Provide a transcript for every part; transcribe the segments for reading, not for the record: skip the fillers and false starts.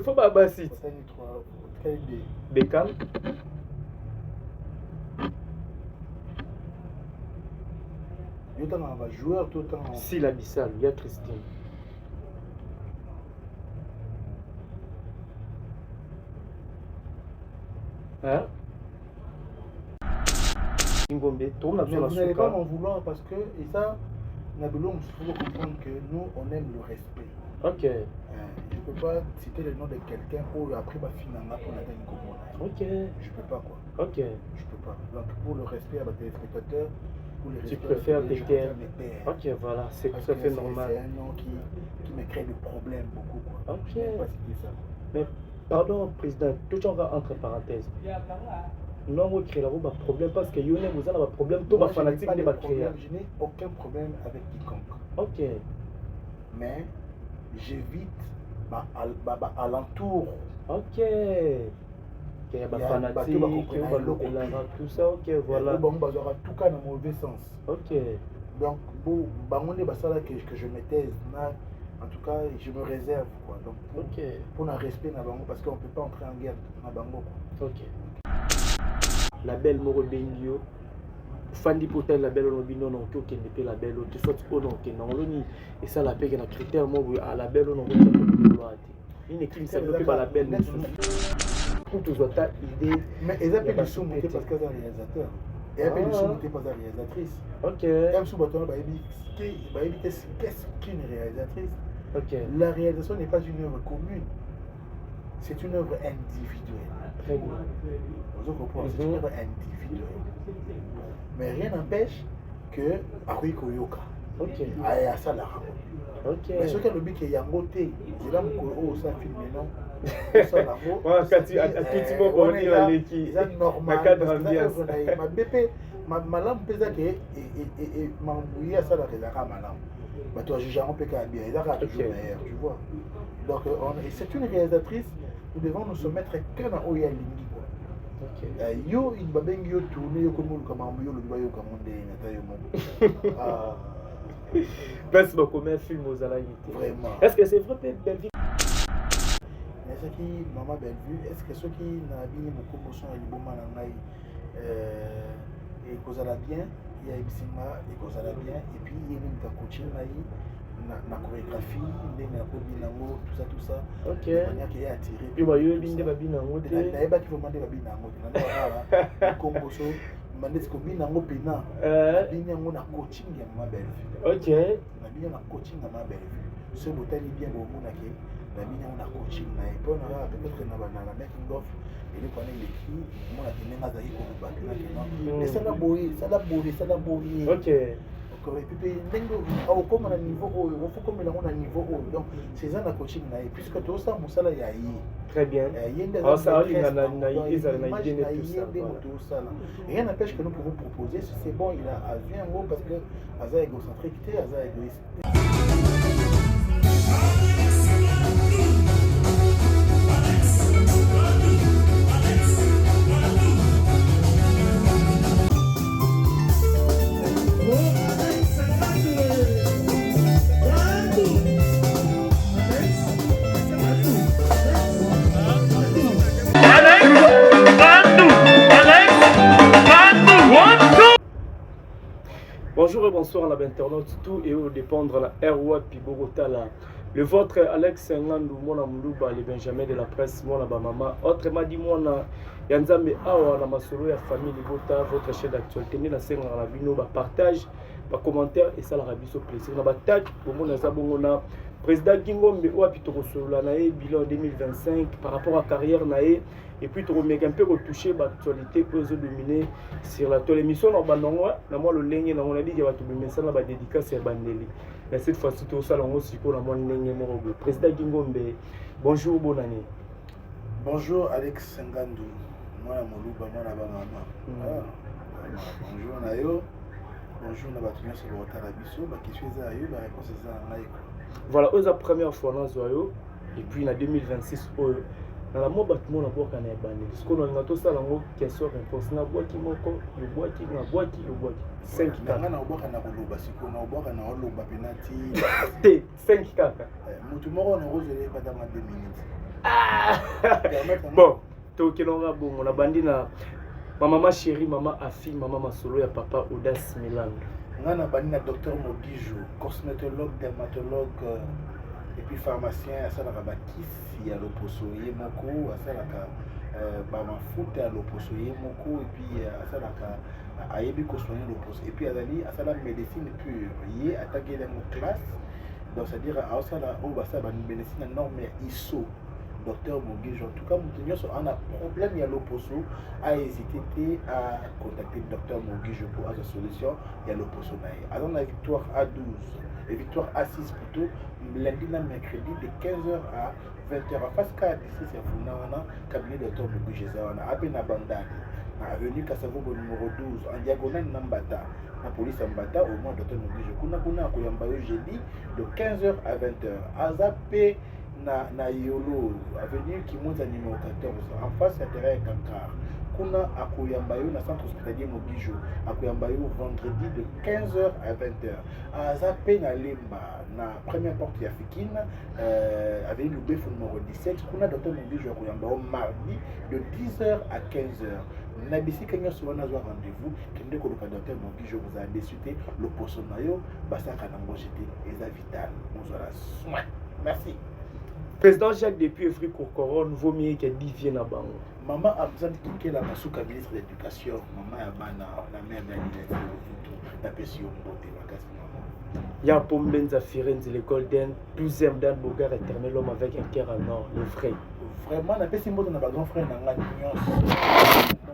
faut pas bassi. Beckham. Joueur tout le temps. Si la Bissal, il y a Christine. Hein? Vous n'allez pas m'en vouloir parce que, et ça, Nabilo, il faut comprendre que nous, on aime le respect. Ok. Je ne peux pas citer le nom de quelqu'un pour après finalement pour la une commune. Ok. Je peux pas quoi. Ok. Je peux pas. Donc pour le respect à mes téléspectateurs, pour les tu préfères tes terres. Ok, voilà, c'est tout à fait normal. C'est un nom qui me crée des problèmes beaucoup quoi. Ok. Je ne peux pas citer ça. Mais pardon, président, tout on va entre parenthèses. Non, vous créez là un problème parce que vous avez un problème. Tout Moi, fanatique de créer. Je n'ai aucun problème avec quiconque. Ok. Mais j'évite à l'entour. Ok. Il y a des fanatiques, tout ça, ok, voilà. Tout cas dans le mauvais sens. Ok. Donc, que je me taise. En tout cas, je me réserve. Quoi. Donc, pour un respect, parce qu'on ne peut pas entrer en guerre. Ok. La belle Moro Bengio. Fandi Potel, la belle Olobino, non, qui est la belle, qui soit au nom, qui est non, et ça la paix, qui est un critère, moi, à la belle, non, une équipe qui s'est développée par la belle, pour tous autres idées. Mais ils appellent le sous monté parce qu'elle est réalisateur. Et appellent le sous monté parce qu'elle est réalisatrice. Ok. Elle sous bâton, qu'est-ce qu'une réalisatrice? Ok. La réalisation n'est pas une œuvre commune. C'est une œuvre individuelle. Très bien. Vous comprenez? C'est une œuvre individuelle. Mais rien n'empêche que Akui Koyoka. Ok. Aya ça la. Ok. Mais ce que le but est yangoté, c'est là où ça filme non. Ça la mo. Moi quand tu as tout le monde bonne dans l'équipe. C'est normal. Ma BP ma lampe pesa que et m'embrouiller ça la réserve malam. Bah toi juge on peut qu'à bien, il a toujours meilleur, tu vois. Donc c'est une réalisatrice, nous devons nous soumettre qu'à dans Oya Lingi quoi. OK. Yo il va bien yo tourner yo comme yo le voyou comme on dit nata yo mon. Ah. Parce que comme un film aux Alaïtes. Vraiment. Est-ce que c'est vrai Bellevue? Est-ce que maman Bellevue, est-ce que ceux qui n'a bien beaucoup de choses et bon mal en aïe et cause à la bien, il y a Ibsima et cause à la bien et puis il y a une coaching na chorégraphie, tout ça. Ok. De manière qui est attirée. Puis moi, il y a babinango. Il y a pas qui vont demander babinango. Comme ça, demander ce que babinango pena. Babinango na coaching ya maman Bellevue. Ok. Babinango na coaching ya maman Bellevue. Ce botal est bien bon na ke. Babinango na coaching na et puis on a peut-être na la making of et les connaît l'écrit, moi la tenue ma zaï pour battre na ke. Et ça la bourrée. Ok. Et puis, au comme à niveau haut, il faut comme à niveau haut. Donc, c'est ça la coaching. Puisque tout ça, mon salaire est très bien. Rien n'empêche que nous pouvons proposer. Si c'est bon, il a vu un mot parce que Aza égocentrique, Aza égoïste. Bonjour et bonsoir à l'internaute, tout et au dépendre la RWA puis Bogota là. Le vôtre Alex Ngandou, mon amoulouba, le Benjamin de la presse, mon maman. Autrement dit, mon Yanzambe Awa, la masolo ya famille Libota, votre chaîne d'actualité, ni la scène la bino, partage, commentaire et ça la rabiso plaisir. Na tag pour mon azabongona. Président Gingombe Ouapitoro Solola nae bilan 2025 par rapport à carrière nae et puis tu remets un peu retoucher l'actualité pour se dominer sur la télévision en bandongo na moi le ligne na on a dit que va te mettre ça la dédicace à Bandeli. Mais cette fois-ci tout ça on aussi pour la mon ligne morogo. Président Gingombe bonjour bonne année. Bonjour Alex Ngandou. Moi la moluba moi la maman. Bonjour Nayo. Bonjour na batuna sur le retard biso ba question za yo la réponse est ça naïko. Voilà, c'est la première fois dans Zoyo et puis en 2026, na la mo batmo na boka na ebani siko na ngato sala ngo question réponse na boki moko yo boki na boki yo boki 5 kaka na boka na koloba siko na boka na oloba penalty te 5 kaka mutu moko na rozele pata ma 2 minutes bon to kinonga bongo na bandi na mama chérie mama Afi mama masolo ya papa Audace Milan ngana bandi na docteur Mogijo cosmétologue dermatologue et puis pharmacien asalaka bakisi ya loposo ye moko asalaka bamafuta ya loposo ye moko et puis asalaka ayebi kosoigner loposo et puis azali asala médecine pure ye ataki elengo classe donc c'est-à-dire aosala oyo basala bamédecine ya norme ya ISO docteur Mogijo en tout cas moto nyonso ana problème ya loposo a hésité te à contacter docteur Mogijo pour avoir solution ya loposo na ye aza na victoire A12 et victoire A6 plutôt lundi na mercredi de 15h à 20h en face ka d'ici c'est Funana cabinet docteur Mogijo zawana ape na bandani na avenue Kasavubo numéro 12 en diagonale na Mbata na police Mbata au moins docteur Mogijo kuna koyamba yo jeudi de 15h à 20h azape na Yolo avenue Kimonza numéro 14 en face ya terrain Kankar kuna akoyamba yo na centre hospitalier Mogijo akoyamba yo vendredi de 15h à 20h azape na Lemba na première porte ya Fikine avenue Lubefu numéro 17 kuna docteur Mogijo akoyamba yo mardi de 10h à 15h na bisika nyonso wana azwa rendez-vous kende koluka docteur Mogijo vous a désuté le poso na yo basaka nango jeté eza vital mozala soin merci. Président Jacques depuis Evry Kokoron vaut mieux que 10 viennent à Bango. Maman a besoin de quitter la Masuka ministre de l'éducation. Maman a bana la mère de l'université la pension beauté vacances maman. Ya Pombenza Firenze l'école d'un 12e dan Bogar éternel homme avec un cœur en or, le vrai. Vraiment na pesi mboto na ba grand frère na nga nyonso.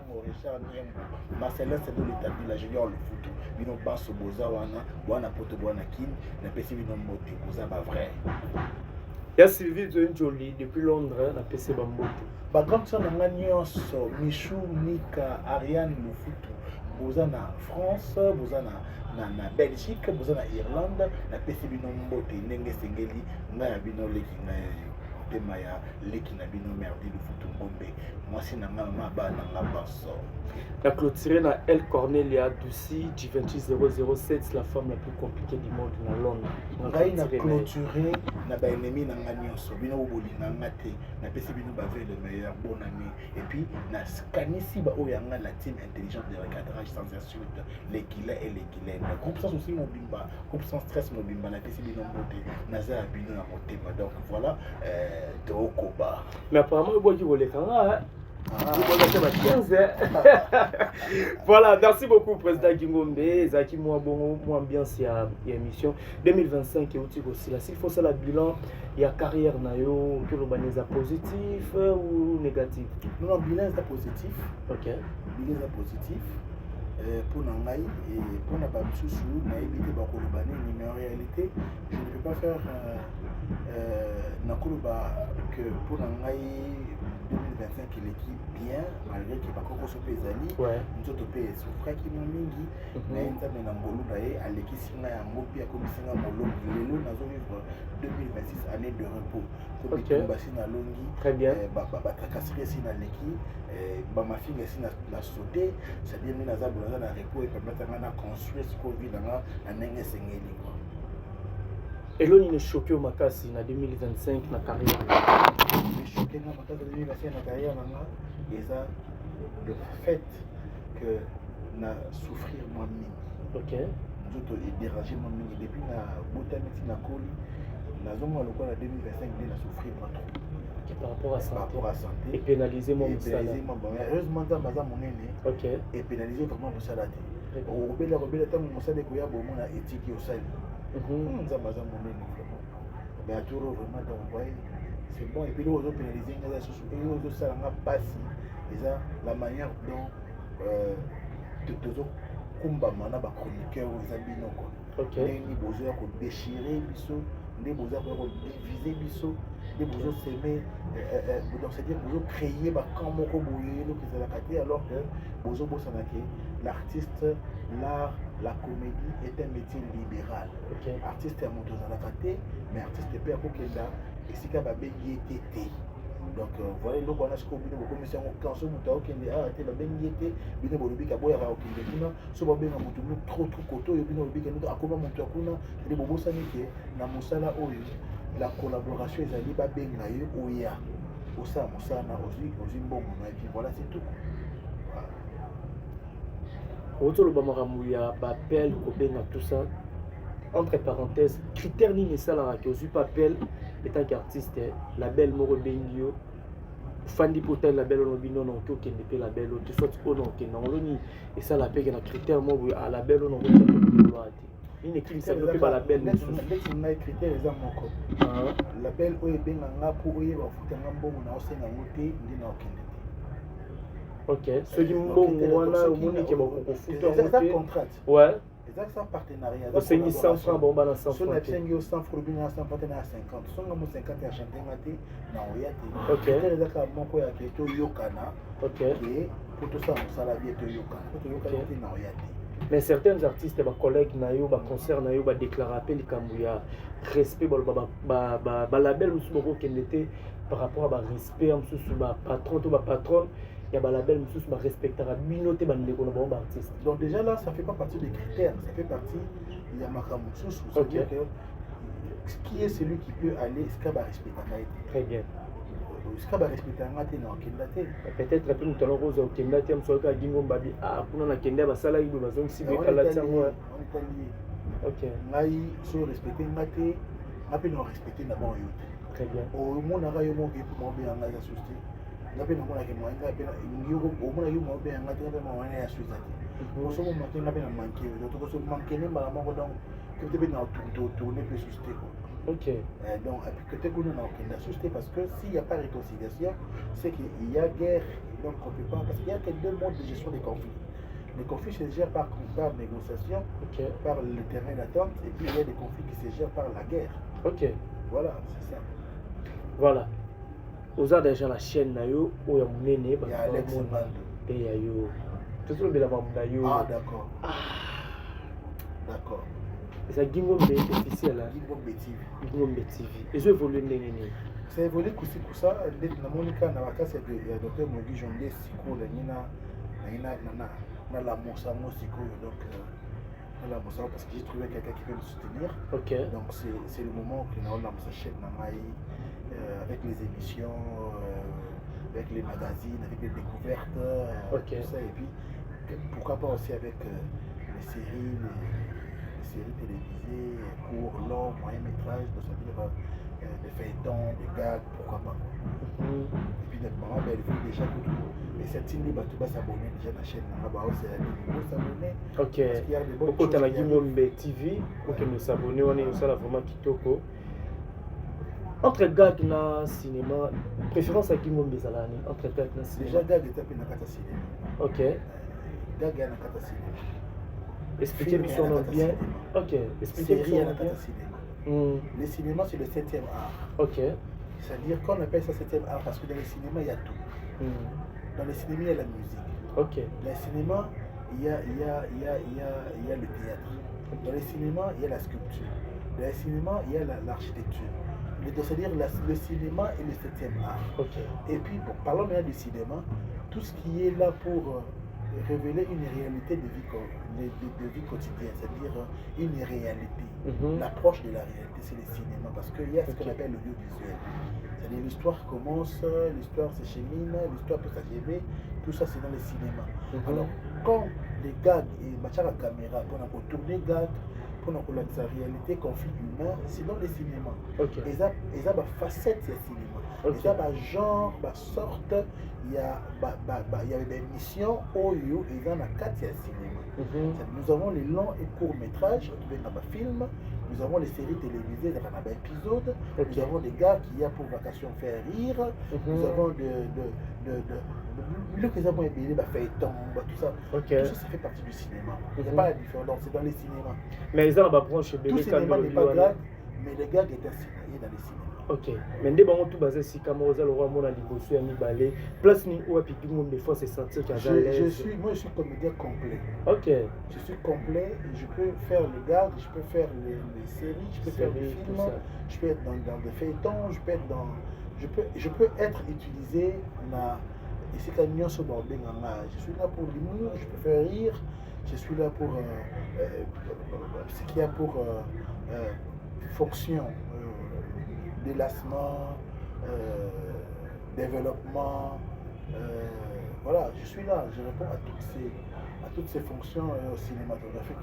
Mon Richard Niembo, Marcelin c'est de l'établi la junior le foot. Bino basso boza wana poto wana kin na pesi bino mbote boza ba vrai. Il y a Sylvie Jolie depuis Londres, la PC Bambote. Comme ça, on a Nyonso, Michou, Nika, Ariane, Lufutu, vous en a France, vous en a Belgique, vous en a Irlande, la PC Binombote, Nenge Sengeli, Naya Bino Leki, Maya, Leki Nabino Merdi, Lufutu Bombe. Moi, c'est na maman, na basso. La clôturée na El Cornelia Ducy, G26 007, la femme la plus compliquée du monde dans Londres. On a clôturé, na ba ennemi na nganyonso, bino oboli na ngate, na pesi bino bave le meilleur, bonne année. Et puis na scanisi ba oyanga la team intelligente de recadrage sans insulte, les guilets et les guilets. Na groupe sans aussi mobimba, groupe sans stress mobimba, na pesi bino mbote, na za bino na motema. Donc voilà, de Okoba. Mais apparemment, il boit du volet quand même. Voilà, merci beaucoup président Gingombe, Zaki moi bon ambiance ya émission 2025 et aussi là s'il faut ça la bilan il y a carrière nayo que le banisa positif ou négatif. Non bilan est positif. OK. Bilan est positif. Pour Nangaï et pour la Bamsoussou, naïbité Bakolobani, mais en réalité, je ne peux pas faire Nakoloba que pour Nangaï 2025 il équipe bien, malgré qu'il va encore se payer Zali. Nous autres pays souffrent qui m'ont mingi, mais il y a un Angolo à l'équipe Singa et Mopi à Komisinga Molo. Lélo n'a vivre 2026 années de repos. Ok. Très bien. Bakakasiri si na l'équipe, ma fille est na sauté, c'est-à-dire que nous avons besoin d'un repos et permettre de construire ce qu'on vit dans la Nenge Sengeli. Et là, il est choqué au Makassi en 2025 dans la carrière. Il est choqué dans la carrière, et ça, le fait que nous souffrir moins mini. Ok. Nous autres dérangé moins mini. Depuis que nous avons Koli, nous avons le 2025, nous avons souffrir pas trop. Okay, par rapport à santé. Et pénaliser mon salaire. Heureusement, dans mon aîné. Ok. Et pénaliser vraiment mon salaire. Au Robert, mon salaire, il y a beaucoup d'éthique au salaire. Mais à tout vraiment c'est bon et puis nous pénaliser la manière dont combat chroniqueur déchirer des diviser s'aimer donc c'est-à-dire créer alors que l'artiste, l'art, la comédie est un métier libéral. Okay. Artiste est un monteur à la côté, mais artiste est pas pour qu'il a et si qu'il a été Donc voilà, donc on a ce qu'on dit, comme si on cancer, on qui est ah, t'es la même yété, bien bon le bic à boire à aucun déclin, soit bien à mon tour trop coteau, et bien le bic à nous à comment mon tour qu'on a, les bobos sanitaires, na mosala oyo, la collaboration est allée ba bien là yo oya, au ça mosana aussi bon on a dit voilà c'est tout. Autour le bamaramouya, bapel, kobenga tout ça. Entre parenthèses, critère ni mais ça là que je papel étant qu'artiste, label moro bengio. Fandi potel label on bino non to kende pe label o te sorti ko non ke non loni et ça la peke na critère mo à label on ko to ko ati ini ki ça pe ba label mais on a critère les amoko label o ebenga ngapu o yeba futa ngambo na osenga muti ndi na okende ok ceux qui mbongo wana omoni ke ba ko futa muti contrat ouais c'est un partenariat. C'est 100 francs, bon, bah, 100 francs. Si on a 100 francs, on a partenariat à 50. Si on a 50 à chanter, on a ok. C'est un mon coya qui est Yokana. Ok. Et pour tout ça, on a la vie de Yokana. Mais certains artistes, ma collègue Nayo, ma concert Nayo, ma déclaré appel Kambuya, respect, bah label, nous qui était par rapport à respect, ma patron, ma patronne. Il y a un label qui est respectable, minoté artiste. Donc déjà là, ça ne fait pas partie des critères, ça fait partie il y a Makamoussous, c'est-à-dire que qui est celui qui peut aller Skaba respecter. Très bien. Skaba respecter non peut-être après nous allons rose au Kendate, on soit à Gingo Babi, ah, pour la Kenda, Basala, il doit donc si bien à la tienne. Ok. Naï, sur respecter Maté, après nous respecter d'abord. Très bien. Au monde a eu mon qui pour bien en associé. Ngapi na kuna kemo anga pena ngiyoko omona yo mo be anga tena ma wana ya suza ko so mo makenga pena manke to ko so mankene mala moko donc que te be na tourner pe susté ko ok donc et puis que te kuna na okenda susté parce que s'il y a pas réconciliation c'est qu'il y a guerre donc on peut pas parce qu'il y a que deux modes de gestion des conflits. Les conflits se gèrent par négociation, par le terrain d'attente et puis il y a des conflits qui se gèrent par la guerre. Ok, voilà c'est ça. Voilà. Aux a déjà la chaîne nayo où ya munene ba Alex Bando pe ya yo toujours de la mamuna yo ah d'accord d'accord ça Gingo Mbe officiel là Gingo Mbe TV et je évolue ndenge ni ça évolue kusi kusa ndeti na monika na bakasi ya docteur Mogi Jonde siko la nina na la mosa mosiko donc la mosa parce que j'ai trouvé quelqu'un qui peut me soutenir. OK Donc c'est le moment que on a sa chaîne na mai avec les émissions, avec les magazines, avec les découvertes, tout ça. Et puis, pourquoi pas aussi avec les séries télévisées, courts, longs, moyens métrages, c'est-à-dire des feuilletons, des gags, pourquoi pas. Et puis, normalement, il faut déjà que et cette ligne, tu vas s'abonner déjà à la chaîne. C'est s'abonner. Ok. Pourquoi tu as la Gingo Mbe TV, pour que nous s'abonner, on est aussi là vraiment Kitoko. Entre gag na cinéma, préférence à Gingo Mbe Zalani, entre gag na cinéma. Déjà, gag est appelé Nakata cinéma. Ok. Gag est Nakata cinéma. Expliquez-moi son nom bien. Ok. Expliquez-moi son nom bien. Le cinéma, c'est le 7e art. Ok. C'est-à-dire qu'on appelle ça 7e art parce que dans le cinéma, il y a tout. Dans le cinéma, il y a la musique. Ok. Dans le cinéma, il y a le théâtre. Dans le cinéma, il y a la sculpture. Dans le cinéma, il y a l'architecture. C'est-à-dire le cinéma et le 7e art. Okay. Et puis, parlons maintenant du cinéma, tout ce qui est là pour révéler une réalité de vie quotidienne, c'est-à-dire une réalité. L'approche de la réalité, c'est le cinéma, parce qu'il y a ce qu'on appelle l'audiovisuel. C'est-à-dire l'histoire commence, l'histoire s'échemine, l'histoire peut s'achever, tout ça c'est dans le cinéma. Alors, quand les gags et la caméra, pour tourner gags, pour la réalité, conflit humain, c'est dans le cinéma. Et ça, il y a des facettes du cinéma. Il y a des genres, des sortes, il y a des missions, il y a des cinéma. Nous avons les longs et courts métrages, des films, nous avons les séries télévisées, des épisodes, nous avons des gars qui y a pour vacation faire rire, nous avons le que nous avons ébélé, feuilleton, tout ça. Tout ça, ça fait partie du cinéma. Il n'y a pas la différence, donc c'est dans les cinémas. Mais ils ont la branche tout cinéma n'est pas grave, mais les gars étaient signalés dans les cinémas. Ok. Mais dès que tout basé sur Cameroun, le roi mon alibosu a mis balai. Place ni où a piqué mon des fois c'est sentir qu'il y a moi je suis comédien complet. Ok. Je suis complet, je peux faire le gag, je peux faire les séries, je peux faire des films, je peux être dans des feuilletons, je peux être dans je peux être utilisé et c'est quand même ce bordel. Je suis là pour l'humour, je peux faire rire, je suis là pour ce qu'il y a pour fonction, délassement, développement. Voilà, je suis là, je réponds à toutes ces fonctions cinématographiques.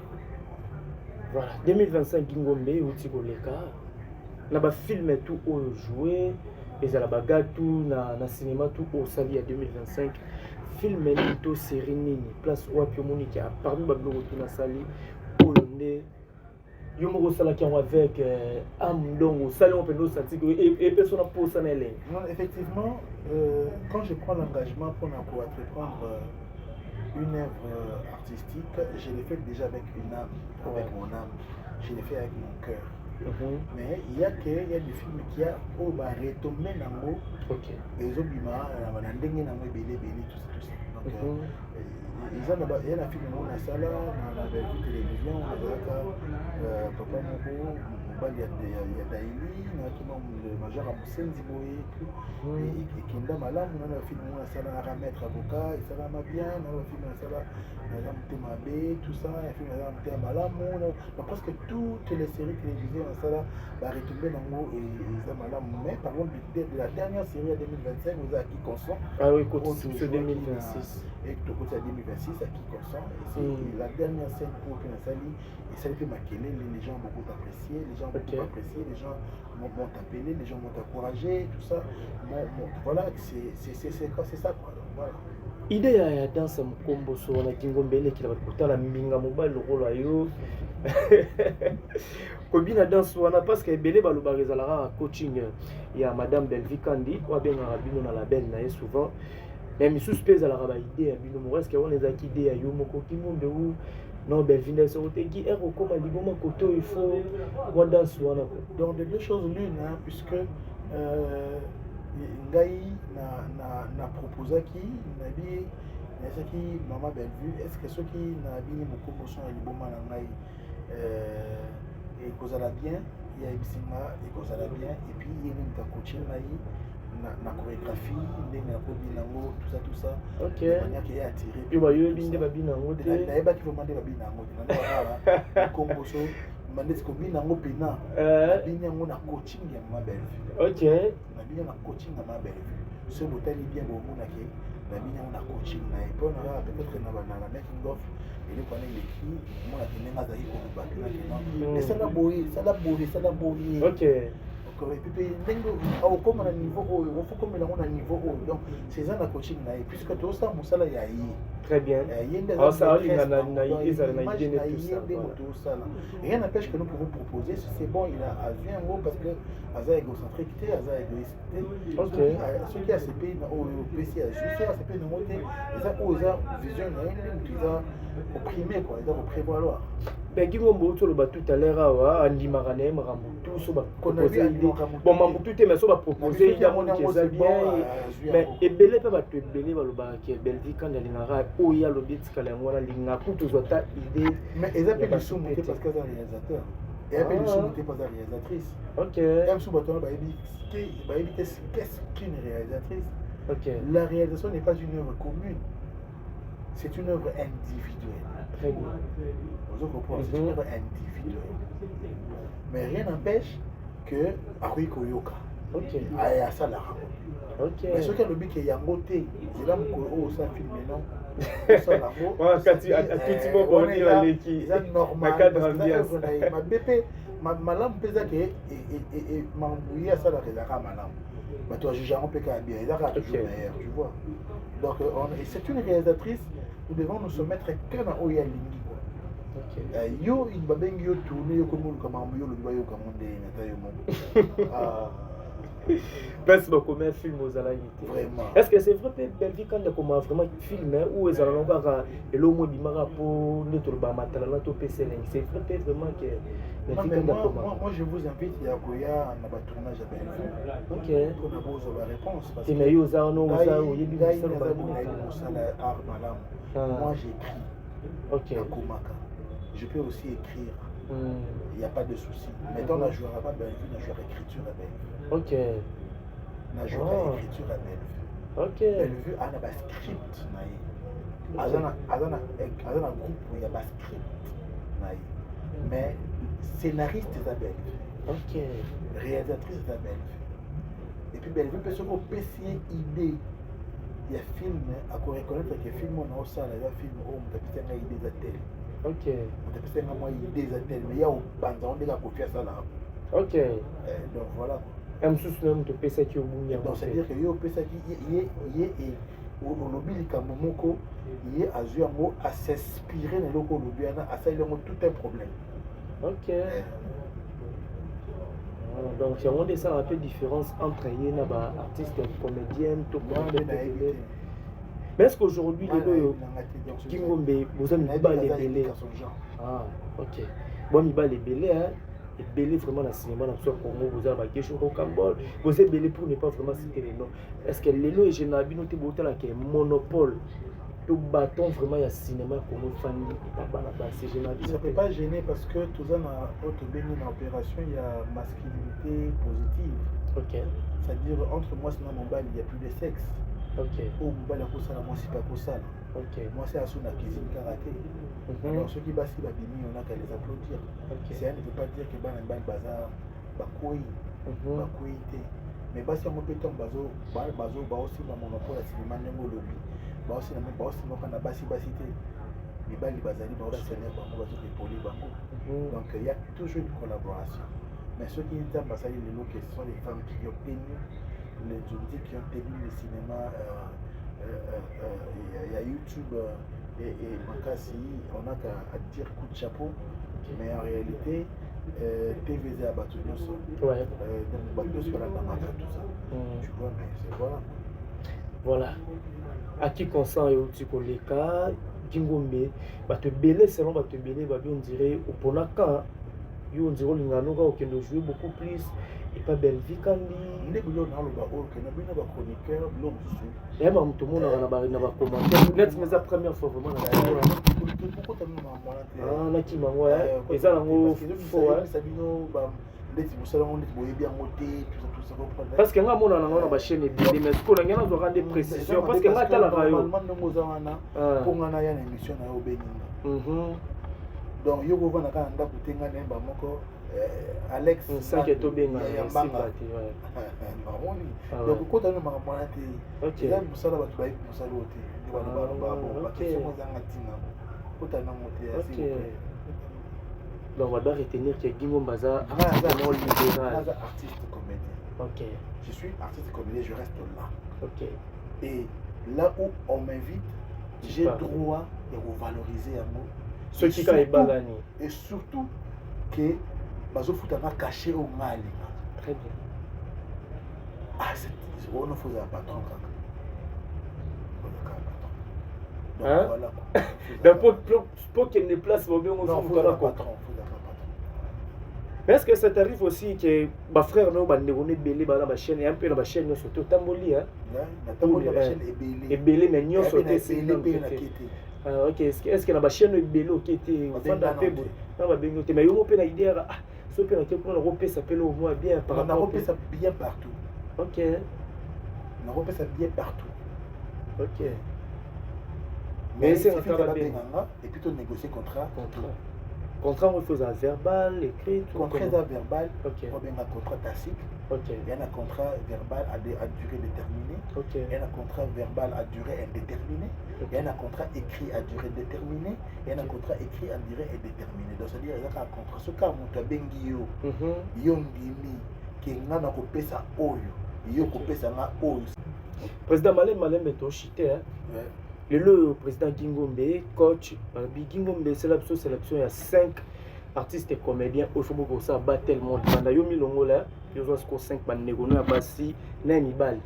Voilà, 2025 Gingombe uti koleka na ba film tout au joué et la baga tout na cinéma tout au sali à 2025 film ni to série nini place wapi monique parmi ba blog tout na sali olonde yo mo sala ki avec am ndongo sali on peut nous sentir et personne pour ça na leng. Non, effectivement, quand je prends l'engagement pour entreprendre une œuvre artistique, je l'ai fait déjà avec une âme, avec mon âme. Je l'ai fait avec mon cœur. Mais il y a des films qui ont retombé dans le et ils ont dit tout ça. Donc, il y a un film dans la salle, dans la télévision, Papa Moko, il y a Daïli, le major Amoussenzi et Kinda Malam, on a un film dans la salle à Maître Avocat, et ça va bien, on a un film dans la salle à Mabé, tout ça, un film dans la Malam, presque toutes les séries télévisées dans la salle va retomber dans le et ça Malam. Mais par contre, de la dernière série à 2025, vous avez qui consent. Ah oui, c'est 2026. Et tout côté à 2026 à qui consent. C'est la dernière scène pour Pinasali. Et ça fait Makele, les gens ont beaucoup apprécié, les gens ont beaucoup apprécié, les gens m'ont appelé, les gens m'ont encouragé, tout ça. Voilà, c'est ça quoi. Voilà. Idée ya danse mkombo so na Kingombele qui va kutala mbinga mobile lokolo ayo. Kobina danse wana parce que belé baloba rezalaka coaching ya madame Belvikandi ou bien rabino na label na souvent. Mais sous pèse à la rabat idée à bino est-ce que on les a idée à yo moko Kingombe ou non Belvinda so teki ero comme liboma koto il faut moi danse wana. Donc de deux choses l'une hein, puisque ngai na proposé qui na bi ce qui maman Bellevue est-ce que ceux qui na bi beaucoup son liboma na ngai et kozala bien il y a ibisima et kozala bien et puis il y a une coaching na chorégraphie ndenge na kobinango tout ça OK manière qui est attiré yo ba yo binde ba binango te na eba ki vraiment ba binango na ndara kombo so mande ko binango pena binango na coaching ya maman Bellevue. OK na bien na coaching na maman Bellevue ce botali bien bo mona ke na binango na coaching na epo na peut-être na na making of et le connaît l'écrit moi la tenema za iko ba na mais ça la boye OK et puis au comme à niveau haut il faut comme à niveau haut donc c'est ça la coaching là et puisque tout ça mon salaire y a très bien ça il a tout ça rien n'empêche que nous pouvons proposer c'est bon il a vu un mot parce que Aza égocentrique Aza égoïste OK ceux qui a ces pays au PC à juste à ces pays de monter ils ont vision ils ont opprimé quoi ils ont prévaloir. Ben Gingombo tout le tout à l'heure awa andimaka na makambo tout so ba proposer bon mambo tout mais so ba proposer ya mon bien mais ebele pe ba to ebele ba loba ki Belgique quand elle ngara o ya lobi tikala ngwana linga kutu zota idée mais ils appellent le sous monté parce que c'est un réalisateur et appellent le sous monté parce que réalisatrice. OK même sous bâton ba éviter qu'est-ce qu'une réalisatrice. OK la réalisation n'est pas une œuvre commune c'est une œuvre individuelle. Très bien. C'est une œuvre individuelle. Mais rien n'empêche que Akui Koyoka. OK. Aya ça la. OK. Mais ce qui est le but qui est yangoté, c'est là où ça filme non. Ça la go. Wa kati atiti mo boni la leki. C'est normal. Ma BP ma lampe pesa que et m'embrouiller ça la réserve malam. Mais toi juger on peut qu'à bien, il a toujours meilleur, tu vois. Donc c'est une réalisatrice. Nous devons nous soumettre que dans Oya Lingi. Yo, il va bien yo tourner yo comme yo le boyo comme on dit nata yo. Parce que comme un film aux alanités. Vraiment. Est-ce que c'est vrai que Belgique quand on a vraiment film où ils ont encore et le mot bimara pour notre bamatala na to PC c'est vrai vraiment que moi je vous invite à Koya na ba tournage à Belgique. OK. Pour avoir vos réponses parce que mais yo za no za o yebi moi j'écris. OK. Je peux aussi écrire. Il n'y a pas de souci. Mais dans la jouera pas Belgique, la joueur écriture à Belgique. OK. na jour ya écriture à Bellevue. Ok. Bellevue a na script na ye. Azana groupe ya script na ye. Mais scénariste est à Bellevue. Ok. Réalisatrice est à Bellevue. Et puis Bellevue peut se faire idée. Il y a film à reconnaître que film on a au salle, il y a film où on a idée de tel. Ok. On a moi idée de tel, mais il y a au pantalon de la copie ça là. Ok. Donc voilà. Un sous-nom de PSA qui est au bout. Donc c'est-à-dire que yo PSA qui y est au lobby du Kamomoko, il est à Zuamo à s'inspirer dans le lobby à ça il y a tout un problème. Ok. Donc c'est vraiment ça un peu différence entre les artistes et comédiens, tout mais est-ce qu'aujourd'hui les Kingombe vous avez les belés? Ah ok. Bon il les belés hein. Et belé vraiment dans le cinéma dans le Congo vous avez quelque chose au Cambodge. Vous êtes belé pour ne pas vraiment citer les noms. Est-ce que les lots et Génabi nous t'es là qui est monopole? Tout bâton vraiment il y a cinéma comme famille c'est Génabi. Ça ne peut pas gêner parce que tout ça dans une opération il y a masculinité positive. Ok. C'est-à-dire entre moi et mon bal il n'y a plus de sexe. Ok. Ou mon bal à ça moi c'est pas pour ça. Ok. Moi c'est à son cuisine karaté. Alors ceux qui basent la bini on a qu'à les applaudir. Okay. Ça ne veut pas dire que ban bazar bakoi bakoité. Mais basi on peut tomber bazo aussi dans monopole à cinéma n'engo lobby. Baosi na kana basi te mibali bazali baosonner bango bazo épauler bango. Donc il y a toujours une collaboration. Mais ceux qui étaient basali les lots, ce sont les femmes qui ont tenu les journalistes qui ont tenu le cinéma. Il y a YouTube et Makassi, on a qu'à dire coup de chapeau. Mais en réalité, TVZ a battu nos sons. Ouais. Donc battu sur la damage tout ça. Tu vois, mais c'est voilà. Voilà. À qui consent et au Tikoleka, Kingombe, va te belé selon va te belé, on dirait au Ponaka, on dirait l'Inganoga, qui nous joue beaucoup plus, et pas belle vie quand il. Les boulons dans le bas, qui n'a bien pas chroniqueur, l'homme sous. Et même tout le monde a commenté. Net, mais la première fois vraiment. Pourquoi t'as mis ma moitié? Ah, là qui m'a ouais. Et ça, là, on faut. Parce que nga mona nanga na ba chaîne ebele mais ce qu'on a ngana zo rendre précision parce que nga tala rayo pour ngana ya émission na obeninga donc yo ko vana kana ndako tenga nemba moko Alex 5 et to benga ya sympathie ouais donc ko tana mama mwana te OK ya musala batu ba musala ote ndi bana ba ba OK mo zanga tinga ko tana mote ya s'il donc on doit retenir que Guingo Mbaza est artiste comédien. Ok. Je suis artiste comédien, je reste là. Ok. Et là où on m'invite, j'ai droit de revaloriser un mot. Ce qui est balani. Et surtout que Bazo Foutama caché au mal. Très bien. Ah, c'est on ne faisait pas patron. Hein? Voilà. Pour qu'il ne place pas bien au patron. Mais est-ce que ça t'arrive aussi que ma frère nous va négoner belé dans la chaîne et un peu dans la chaîne nous surtout tamboli hein? La chaîne est belé mais nous sauter c'est ah ok est-ce que la chaîne est belé ok était au fond d'un peu non va bien mais yo pe na idée ah so pe na ke pour repé ça peut au moins bien par rapport repé ça bien partout. Ok. On repé ça bien partout. Ok. Mais c'est un travail bien et puis tu négocier contrat. Contrat, il faut un verbal, écrit, tout. Contrat verbal, okay. On a un contrat tacite. Okay. Il y a un contrat verbal à durée déterminée. Okay. Il y a un contrat verbal à durée indéterminée. Okay. Il y a un contrat écrit à durée déterminée. Il y a un contrat écrit à durée indéterminée. Donc, c'est-à-dire qu'il y a un contrat. Ce cas, on a bengi yo, yongimi, qui n'a pas coupé ça oyo, yo coupé ça na oyo. Président Malem est au chité, hein. Le président Gingombe, coach, Gingombe, c'est la sélection, il y a 5 artistes et comédiens au Fobo pour ça battre tellement de monde. Il y a 1000 euros là, il y a 5 négociés à Bassi, Nani-Bal.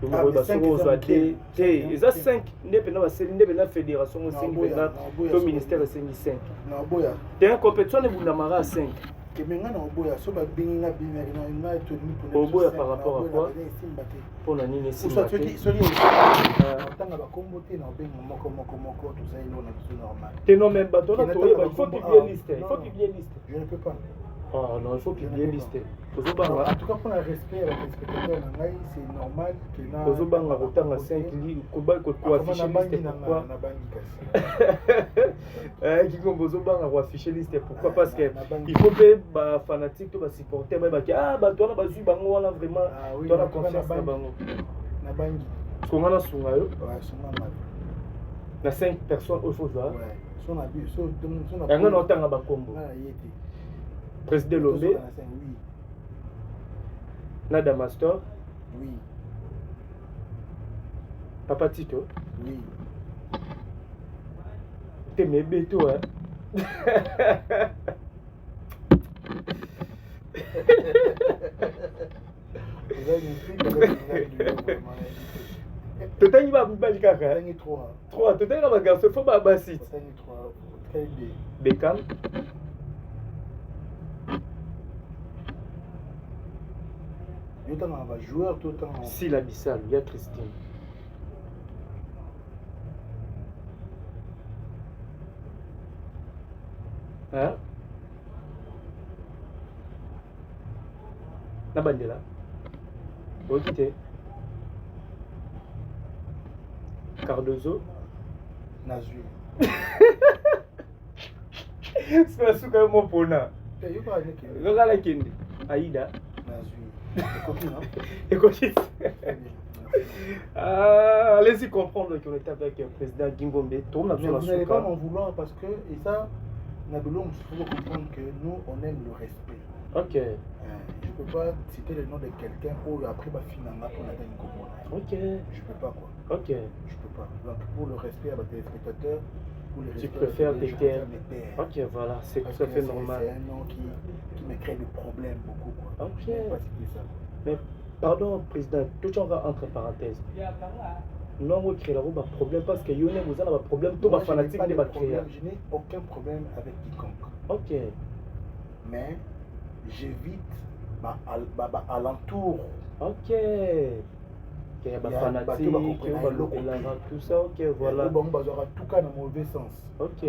Donc, il y a 5, il y a la fédération, le ministère de 5. Il y a une compétition de 5. Oboya par rapport à quoi? Pour la ligne ici. T'es non même bâton, il faut publier liste. Je ne peux pas. Ah non, il faut publier liste. En tout cas, pour le respect avec les spectateurs, c'est normal que na Kozobanga kotanga 5 livres, ko afficher liste pourquoi? Kiko bozobanga ko afficher liste pourquoi? Parce que il faut que ba fanatique to ba supporter ba ki ba toi na bazui bango wana vraiment toi na confiance na bango. Na bangi. Songa na sunga yo. Ouais, songa mal. Na 5 personnes au faut ça. Ouais. Son abi, son abi. Nga otanga ba kombo. Ah, yeti. Président Lombe. Oui. Nada Master. Oui. Papa Tito. Oui. T'es mes béto, hein. Totangi ba mbali kaka. Totangi 3. 3, totangi ba garçon faut ba basit. Totangi 3. Beckham. Autant va joueur, tout autant. Si la Bissal, il y a Christine. Hein? La bandela. Vous quittez. Cardozo. Nazui. C'est la souka mon pona. Regarde Kendi. Aïda. Nazui. Allez-y comprendre qu'on était avec le président Gingombe. Vous n'allez pas m'en vouloir parce que, et ça, Nabilon, il faut comprendre que nous, on aime le respect. Ok. Je ne peux pas citer le nom de quelqu'un pour après finalement pour la dernière commune. Ok. Je peux pas quoi. Ok. Je peux pas. Donc pour le respect avec les spectateurs, pour le tu respect préfères des taire. gens, Ok, voilà, c'est tout à fait normal. C'est un nom qui me crée des problèmes beaucoup quoi. Ok. Je ne peux pas citer ça. Mais pardon président, tout on va entre parenthèses. Non, vous créez un problème parce que vous avez un problème, tout va fanatique de créer. Je n'ai aucun problème avec quiconque. Ok. Mais j'évite alentour. Ok. Il y a des fanatiques, tout ça, ok, voilà. Tout cas dans mauvais sens. Ok.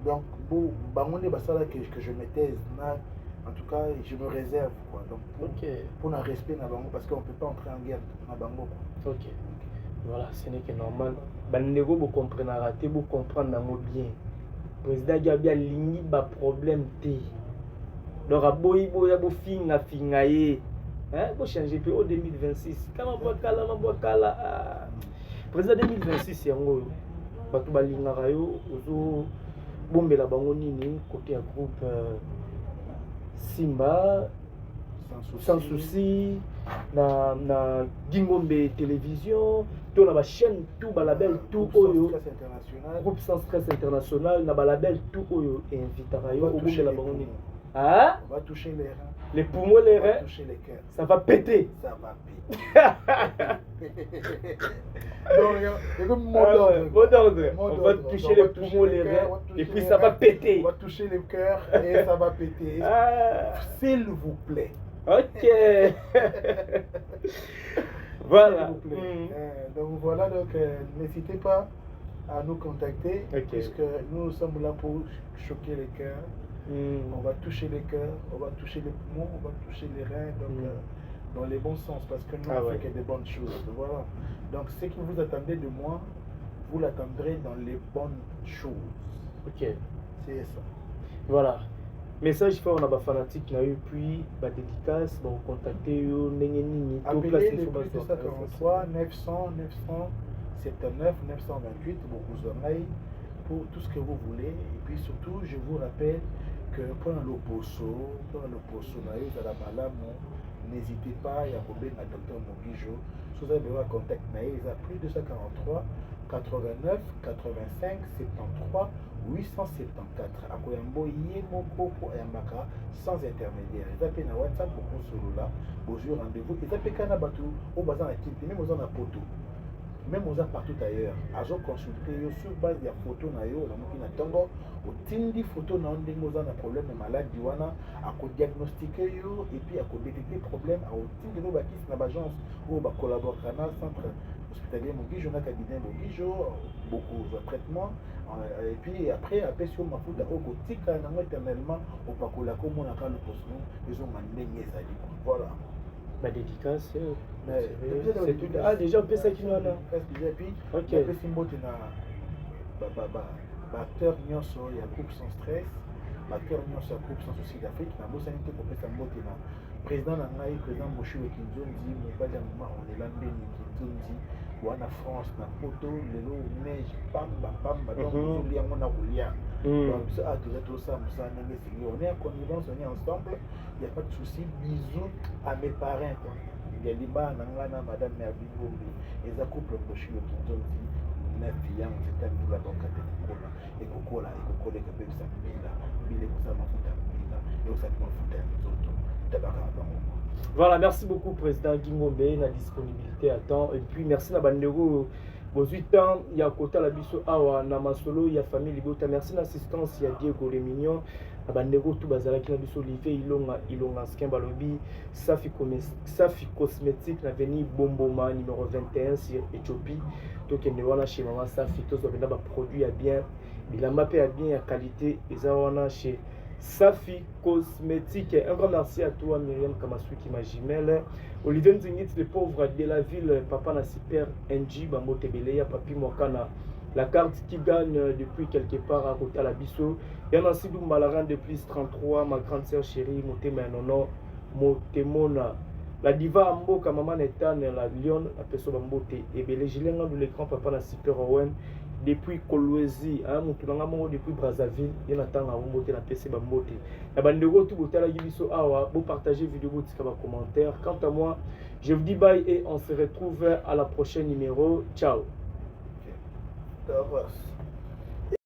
Donc, que je me taise, en tout cas, je me réserve. Quoi. Donc, pour un respect, parce qu'on ne peut pas entrer en guerre. Ok. Voilà, ce n'est que normal. Vous comprenez, vous comprenez bien. Le président Gabi a ligné un problème. Donc, vous changer pour 2026. Comment vous président 2026, c'est un peu. Batu balingaka yo ozo bombela bango nini côté groupe Simba sans souci na Gingombe télévision to na ba chaîne tout ba label tout oyo groupe sans stress international na ba label tout oyo invitera yo bombela bango nini. Ah, on va toucher les reins. Les poumons, les reins, ça va péter. Ça va péter. Donc, mot d'ordre. On va toucher les poumons, les reins, et puis ça va péter. On va toucher le cœur et ça va péter. S'il vous plaît. Ok. Voilà. S'il vous plaît. Donc voilà, n'hésitez pas à nous contacter, puisque nous sommes là pour choquer les cœurs. On va toucher les cœurs, on va toucher les poumons, on va toucher les reins, donc dans les bons sens, parce que nous on fait que des bonnes choses. Voilà. Donc ce que vous attendez de moi, vous l'attendrez dans les bonnes choses. Ok. C'est ça. Voilà. Message fort, on a des fanatiques qui ont eu puis des dédicaces, bon contacter appelez le plus de 143 900 979 928 pour tout ce que vous voulez. Et puis surtout, je vous rappelle que pour le poso, n'hésitez pas, il y a un Dr Mogijo. Si vous avez besoin de contact, il y a plus de 143 89 85 73 874. À Koyambo, Yemoko Yamaka, sans intermédiaire. Ils appellent na WhatsApp pour là, bonjour, rendez-vous. Ils appellent Kanabatu, au bazar à Kinti, même aux en poto. Même aux partout ailleurs. Ils ont consulté sur base de photos na yo, la mokina tongo, au tindi photo na onde aux en problème de maladie wana, à diagnostiquer yo et puis à détecter problème, à au tindi no bakis na agence ou ba collaborer canal centre hospitalier Mogijo, on a cabinet Mogijo, beaucoup de traitements. Et puis après sur ma foule au Tika, éternellement, au Pacola, comme on a le poste, ils ont mandé voilà. Ma dédicace. Ah, déjà, on peut ça qui nous a. Et puis, ok. Après, acteur nyonso ya groupe sans stress, acteur nyonso ya groupe sans souci d'Afrique, na bosani te kopesa mbote na président na ngai, président Moshiwe Kinzondi, mobali ya mama Onela Mbeni Kinzondi, wana France na poto, lelo neige, pamba, donc ozolia yango na kolia. Donc, ça, tout ça, on est en connivence, on est ensemble, il n'y a pas de souci, bisous à mes parents. Il y a des bas, madame Mervyn Gombi, et ça couple Moshiwe Kinzondi. Voilà, merci beaucoup président Gingombe, la disponibilité à temps, et puis merci à Bandego. Aux 8 ans, il y a côté la biso awa na masolo, il y a famille Libota. Merci l'assistance, il y a Diego les mignons. Bandego tout bazala qui na biso Olivier Ilonga Skemba Lobby, Safi cosmétique na veni Bomboma numéro 21 sur Éthiopie. Donc il y a chez maman Safi, tous les produits à bien, bilamba pe à bien à qualité, et ça on chez Safi cosmétique. Un grand merci à toi Myriam Kamasu qui m'a jumelle. Olivier Nzingit, le pauvre de la ville, papa na super NG, Bambo Tebeleya, papi Mokana. La carte qui gagne depuis quelque part à côté à la Bisso. Yana Sidou Malaran depuis 33, ma grande sœur chérie, Motema Nono, Motemona. La diva Amboka, maman Netan, la Lyon, la personne Bambote. Et bien les gilets de l'écran, papa na super Owen. Depuis Kolwezi, depuis Brazzaville, il y a un temps à Mbote, la PC Bambote. La bande de retour, vous partagez vidéo, vous commentaire. Quant à moi, je vous dis bye et on se retrouve à la prochaine numéro. Ciao. Au revoir.